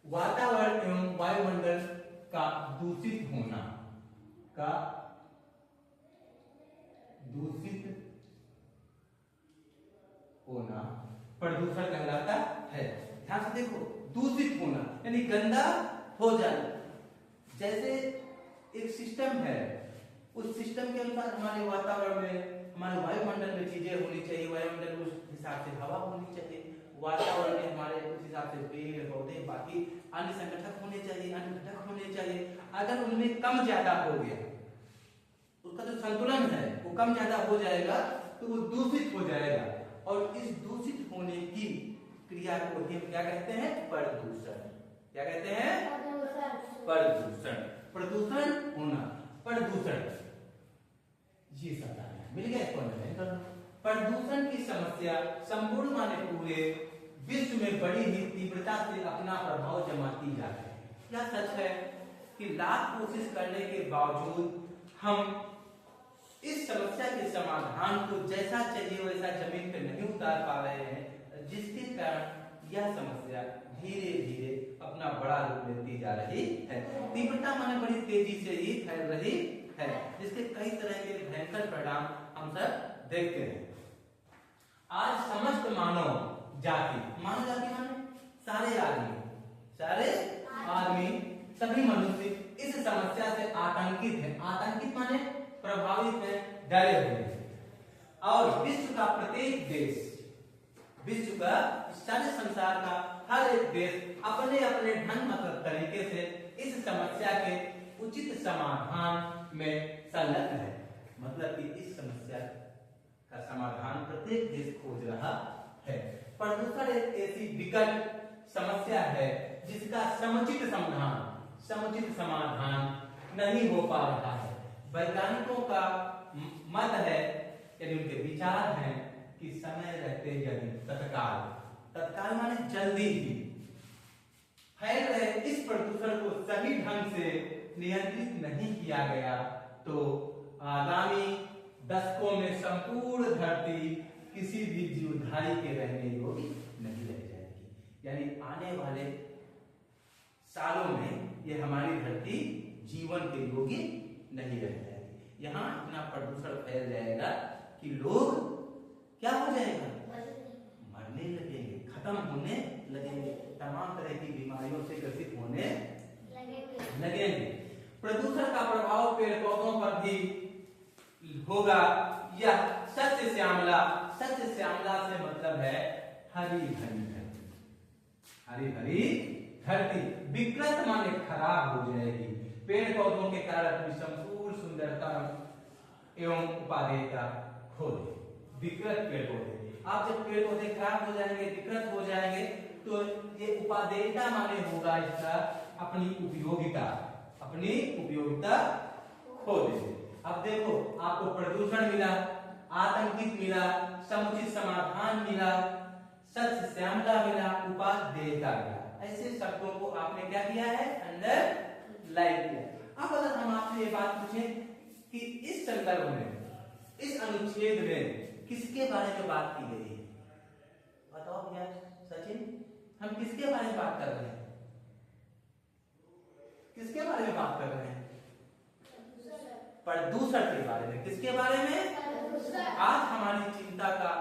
वातावरण एवं वायुमंडल का दूषित होना, का दूषित होना प्रदूषण कहलाता है। ध्यान से देखो, दूषित होना यानी गंदा हो जाना। जैसे एक सिस्टम है, उस सिस्टम के अनुसार हमारे वातावरण में, हमारे वायुमंडल में चीजें होनी चाहिए, वायुमंडल में उस हिसाब से हवा होनी चाहिए, वातावरण में हमारे उस हिसाब से पेड़ पौधे बाकी अन्य संगठक होने चाहिए, अन्य घटक होने चाहिए। अगर उनमें कम ज्यादा हो गया, उसका जो संतुलन है वो कम ज्यादा हो जाएगा तो वो दूषित हो जाएगा, और इस दूषित होने की क्रिया को हम क्या कहते हैं? प्रदूषण। क्या कहते हैं? प्रदूषण। प्रदूषण होना, प्रदूषण, ये सब मिल गया इसको। प्रदूषण की समस्या संपूर्ण माने पूरे विश्व में बड़ी ही तीव्रता से अपना प्रभाव जमाती जा रही है। क्या सच है कि लाख कोशिश करने के बावजूद हम इस समस्या के समाधान को जैसा चाहिए वैसा जमीन पर नहीं उतार पा रहे हैं, जिसके कारण यह समस्या धीरे धीरे अपना बड़ा रूप लेती जा रही है। तीव्रता माने बड़ी तेजी से ही फैल रही है, जिसके कई तरह के भयंकर परिणाम हम सब देखते हैं। आज समस्त मानव जाति, मानव जाति माने सारे आदमी, सभी मनुष्य इस समस्या से आतंकित है। आतंकित माने प्रभावित है, डरे हुए हैं। और विश्व का प्रत्येक देश, विश्व का सारे संसार का हर एक देश अपने अपने ढंग मतलब तरीके से इस समस्या के उचित समाधान में संलग्न है। मतलब कि इस समस्या का समाधान प्रत्येक देश खोज रहा है। प्रदूषण एक ऐसी विकट समस्या है जिसका समुचित समाधान नहीं हो पा रहा है। वैज्ञानिकों का मत है, यदि उनके विचार हैं कि समय रहते यदि तत्काल माने जल्दी ही फैल रहे इस प्रदूषण को सही ढंग से नियंत्रित नहीं किया गया तो आगामी दशकों में संपूर्ण धरती किसी भी जीवधारी के रहने योग्य नहीं रह जाएगी। यानी आने वाले सालों में ये हमारी धरती जीवन के योग्य नहीं रह जाएगी। यहाँ इतना प्रदूषण फैल जाएगा कि लोग क्या हो जाएगा? मरने लगेंगे, खत्म होने लगेंगे, तमाम तरह की बीमारियों से ग्रसित होने लगेंगे। प्रदूषण का प्रभाव पेड़ पौधों पर भी होगा। यह सत्य श्यामला से मतलब है हरी भरी धरती। हरी भरी धरती विकृत माने खराब हो जाएगी। पेड़ पौधों के कारण अपनी संपूर्ण सुंदरता एवं उपादेयता खो देगी। विकृत पेड़ पौधे, आप जब पेड़ पौधे खराब हो जाएंगे, विकृत हो जाएंगे, तो ये उपादेयता माने होगा इसका अपनी उपयोगिता खो देगी। अब देखो, आपको प्रदूषण मिला, आतंकित मिला, समुचित समाधान मिला, सत्य श्यामला मिला, उपादेयता मिला। ऐसे शब्दों को आपने क्या किया है? अंडर लाइन किया। अब अगर हम आपसे ये बात पूछें कि इस संदर्भ में, इस अनुच्छेद में किसके बारे में बात की गई है? बताओ भैया सचिन, हम किसके बारे में बात कर रहे हैं? किसके बारे में बात कर रहे हैं? प्रदूषण के बारे में। किसके बारे में? आज हमारी चिंता का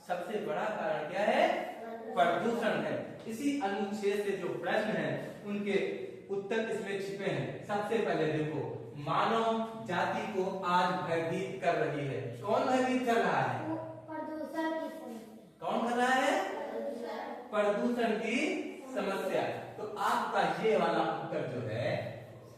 सबसे बड़ा कारण क्या है? प्रदूषण है। इसी अनुच्छेद से जो प्रश्न है उनके उत्तर इसमें छिपे हैं। सबसे पहले देखो, मानव जाति को आज भयभीत कर रही है। कौन भयभीत कर रहा है? प्रदूषण की समस्या। कौन कर रहा है? प्रदूषण की समस्या। तो आपका ये वाला उत्तर जो है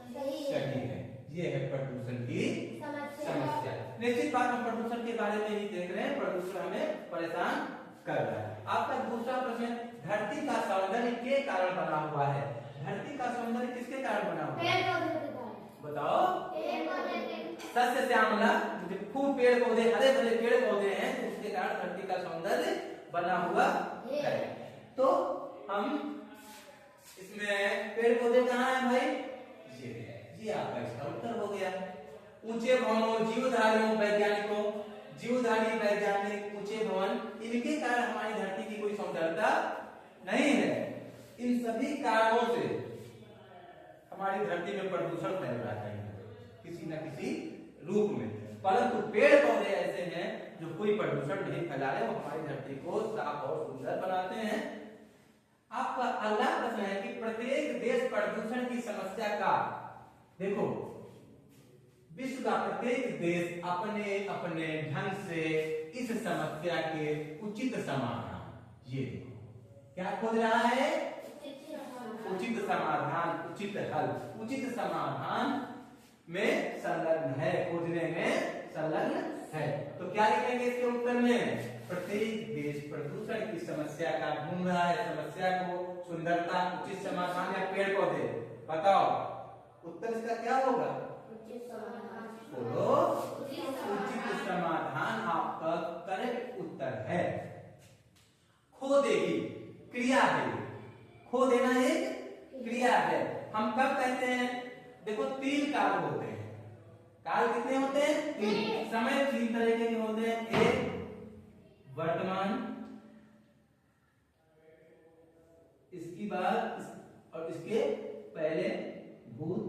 सही है। ये है प्रदूषण की समस्या। निश्चित बात हम प्रदूषण के बारे में ही देख रहे हैं। प्रदूषण हमें परेशान कर रहा है। आपका दूसरा प्रश्न, धरती का सौंदर्य के कारण बना हुआ है। धरती का सौंदर्य किसके कारण बना हुआ है? बताओ। सस्य श्यामला, खूब पेड़ पौधे, हरे भरे पेड़ पौधे हैं, तो उसके कारण धरती का सौंदर्य बना हुआ है। तो हम इसमें पेड़ पौधे कहाँ हैं भाई? ये आपका इसका उत्तर हो गया। ऊंचे भवनों, जीवधारियों, वैज्ञानिकों, जीवधारी वैज्ञानिक, ऊंचे भवन, इनके कारण हमारी धरती की कोई सौंदर्यता नहीं है। इन सभी कारणों से हमारी धरती में प्रदूषण फैल रहा है किसी न किसी रूप में, परंतु पेड़ पौधे ऐसे हैं जो कोई प्रदूषण नहीं फैला रहे, वो हमारी धरती को साफ और सुंदर बनाते हैं। आपका अगला प्रश्न है कि प्रत्येक देश प्रदूषण की समस्या का, देखो विश्व का प्रत्येक देश अपने अपने ढंग से इस समस्या के उचित समाधान, ये क्या खोज रहा है, उचित समाधान, उचित हल, उचित समाधान में संलग्न है, खोजने में संलग्न है। तो क्या लिखेंगे इसके उत्तर में, प्रत्येक देश प्रदूषण की समस्या का ढूंढ रहा है, समस्या को सुंदरता, उचित समाधान या पेड़ पौधे, बताओ उत्तर इसका क्या होगा, बोलो उचित समाधान आपका करेक्ट उत्तर है। खो देगी क्रिया है, खो देना एक क्रिया है। हम कब कहते हैं, देखो 3 काल होते हैं, काल कितने होते हैं, 3, समय 3 तरह के होते हैं, एक वर्तमान, इसकी बाद और इसके पहले भूत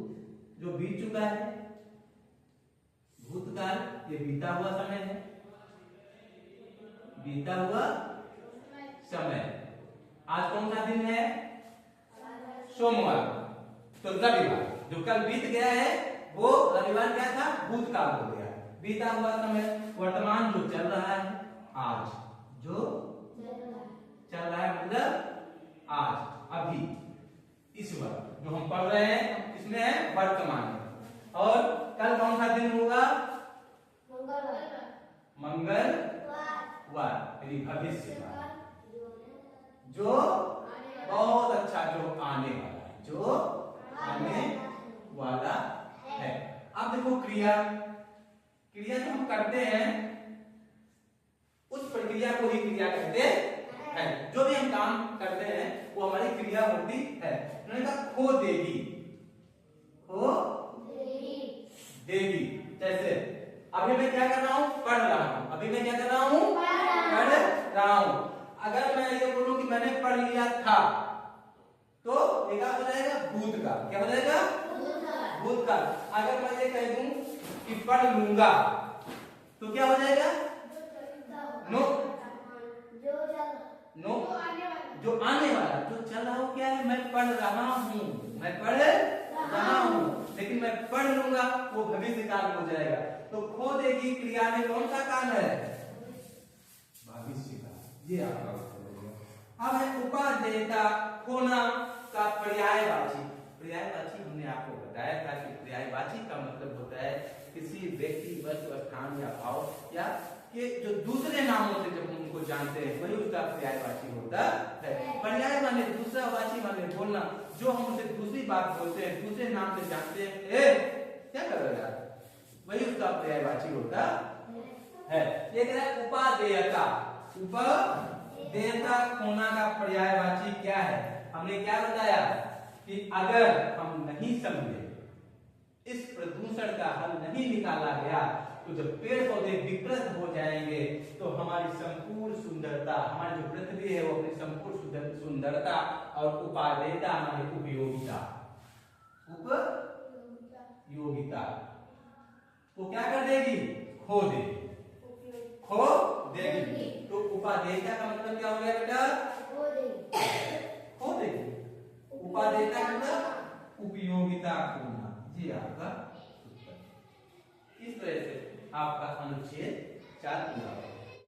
जो बीत चुका है, भूतकाल ये बीता हुआ समय है, बीता हुआ समय। आज कौन सा दिन है, सोमवार, तो रविवार जो कल बीत गया है वो रविवार क्या था, भूतकाल हो गया, बीता हुआ समय। वर्तमान जो चल रहा है, आज जो चल रहा है मतलब आज, अभी, इस वक्त जो हम पढ़ रहे हैं इसमें है वर्तमान। और कल कौन सा दिन होगा, मंगलवार, यानी भविष्य का, जो बहुत अच्छा, जो आने वाला है, जो आने वाला है। अब देखो क्रिया, क्रिया जो हम करते हैं उस प्रक्रिया को ही क्रिया कहते हैं। जो भी हम काम करते हैं वो हमारी क्रिया होती है। उन्होंने कहा खो देगी, खो देगी, जैसे अभी मैं क्या कर रहा हूँ, पढ़ रहा हूँ, अभी मैं क्या कर रहा हूँ, पढ़ रहा हूँ। अगर मैं ये बोलूं कि मैंने पढ़ लिया था तो ये क्या हो जाएगा, भूतकाल, क्या हो जाएगा, भूतकाल। अगर मैं ये कह दूं कि पढ़ लूंगा तो क्या हो जाएगा, नो, नो, जो आने वाला, जो चल रहा हूं क्या है, मैं पढ़ रहा हूं, मैं पढ़ रहा हूं, लेकिन मैं पढ़ लूंगा वो भविष्य काल हो जाएगा। तो खो देगी क्रिया में कौन सा काल है, भविष्य काल, ये आपका उत्तर हो गया। अब है उपादेयता, खोना का पर्यायवाची। पर्यायवाची हमने आपको बताया था कि पर्यायवाची का मतलब होता है किसी व्यक्ति, वस्तु, स्थान या भाव या कि जो दूसरे नामों से जब हम उनको जानते हैं वही उसका पर्यायवाची होता है। पर्याय माने दूसरा, वाची माने बोलना, जो हम उसे दूसरी बात बोलते हैं, दूसरे नाम से जानते हैं, क्या कर रहा है, वही उसका पर्यायवाची होता है। ये कह रहा है उपादेयता, उपादेयता खोना का पर्यायवाची क्या है। हमने क्या बताया कि अगर हम नहीं समझे, इस प्रदूषण का हल नहीं निकाला गया, तो जब पेड़ पौधे विकृत हो जाएंगे तो हमारी संपूर्ण सुंदरता, हमारी जो पृथ्वी है वो अपनी संपूर्ण सुंदरता और उपादेयता हमारी उपयोगिता, उपयोगिता को क्या कर देगी, खो देगी, खो देगी। तो उपादेयता का मतलब क्या हो गया बेटा, खो देगी। उपादेयता का मतलब उपयोगिता खोना, जी आपका उत्तर। इस तरह से आपका अनुच्छेद 4 पूरा होगा।